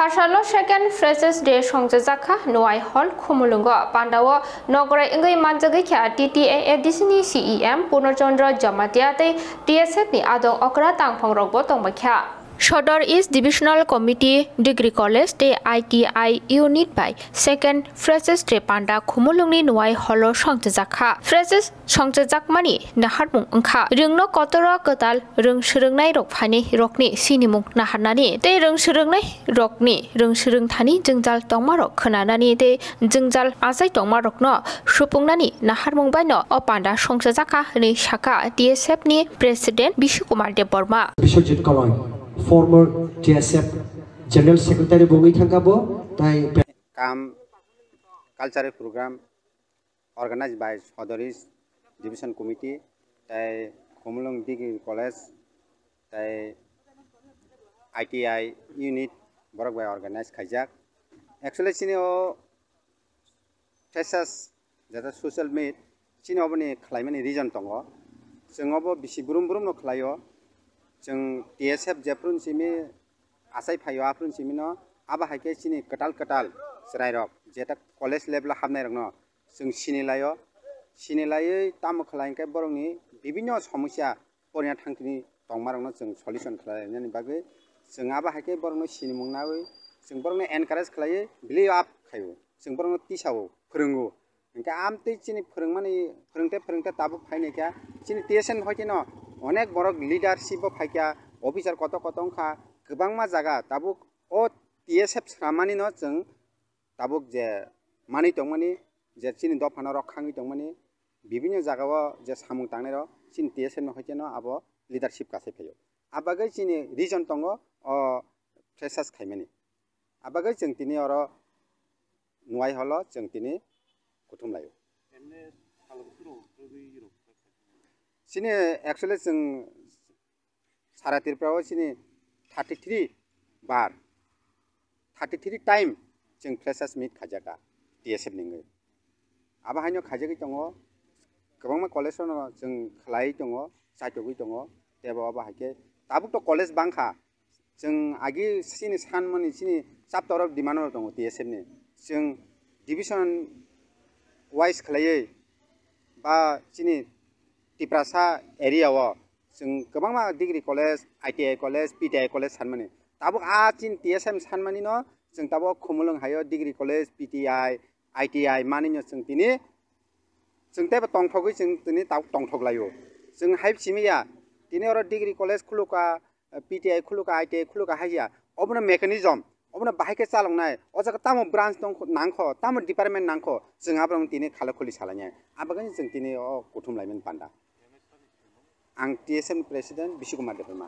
Pasalo second Freshers Day Songjaka, Nuai Hall, Khumulwng, Pandawa, Nogore Ingai Manjagika, TTA, Disney CEM, Punochandra Jamatiate, TSF ni Adong Okra Tangpong Robotong Bakha. Shodor is Divisional Committee Degree College de ITI Unit by Second Freshers Day Panda Khumulwng ni Nuai Holo Songjaka. Freshers Songjak Mani, Naharmung Unka, Rungno Kotora Kotal, Rung Shurungnai Rokpani, Rokni, Sinimung Nahanani, De Rung Shurungnai, Rokni, Rung Shurung Tani, Jungjal Tongmarok, Kananani, De Jungjal Azai Tongmarok no, Shupungnani, Naharmung Bano, O Panda Songjaka, Ni Shaka, DSF ni President Bishukumar de Borma. Former DSF General Secretary Bungi Thangabo, Kam Cultural Program organized by Auditorium Division Committee, Khumulwng Degree College, ITI Unit, work by organized Kajak. Actually, Chino Texas, that is social media, Chino climate region Tongo, Singobo Bishiburum no Clayo. जों DSF जेफ्रुन Simi आसाई फायो आफ्रुन सिमी न आबा हाइके सिनी कटाल सराइरक जेटा college level हाबनाय रंग न जों सिनिलायै ताम खलायनके बरंनि विभिन्न समस्या परिना थांखिनि दंमारंनो जों सल्युशन खालायनायनि बागै जों आबा हाइके बरंनो सिनिमुंनावै जों बरंनो एनकारेज खालायो बिलिभ आप खायो जों बरंनो टिसाव फोरोंगो इनका आमते सिनि फोरोंते ताबु फायनायका सिनि टेसन होयते न अनेक बरक लीडरशिप फाइका ऑफिसर कत खा गोबांमा जागा ताबुक ओ TSF सामानि न जों ताबुक जे मानि दंमानि जे चिनि दफाना रखांनि दंमानि विभिन्न जागाव जे सामुं तांनाय र चिनि TSF न होयते न आबो लीडरशिप कासे फैयो आबागै चिनि रिजन दङ अ फ्रेशर्स खायमानि आबागै जों तिनि अर नुवाय हल जों तिनि कुथुम लायो Sini actually जों सारा तिरफ्राव सिनि 33 बार 33 टाइम जों फ्रेशर्स मीट खाजाका DSF निङै आबा हायनो खाजाकै दङ गोबांमा कलेज जों खलाय दङ साइटोगै दङ देबा आबा हायके दाबुक तो कलेज बांखा जों आगि सिनि सानमनि सिनि चैप्टर अफ डिमान्ड दङ DSF नि जों डिविजन वाइज खलायै बा सिनि Tiprasa area wa, जों गोबांमा degree college ITI college PTI college सानमानि ताबुक आचिन TSM सानमानि न जों ताबो खुमुलुंग हायो डिग्री कॉलेज PTI ITI मानि न जों तिनि जों तेबा तंथगै जों तिनि ताव तंथगलायो जों हाइब सिमिया तिनि अर डिग्री कॉलेज खुलुका PTI खुलुका ITI खुलुका हाया अबनो मेकानिज्म अबनो बाहायके चालंनाय अजाका तामो ब्रांच दं नांखो तामो डिपार्टमेंट नांखो जों आब्रं तिनि खालखुलि सालायनाय आबागै जों तिनि कुथुम लाइमोन पान्दा आं TSM प्रेसिडेंट बिशुकुमार देबरमा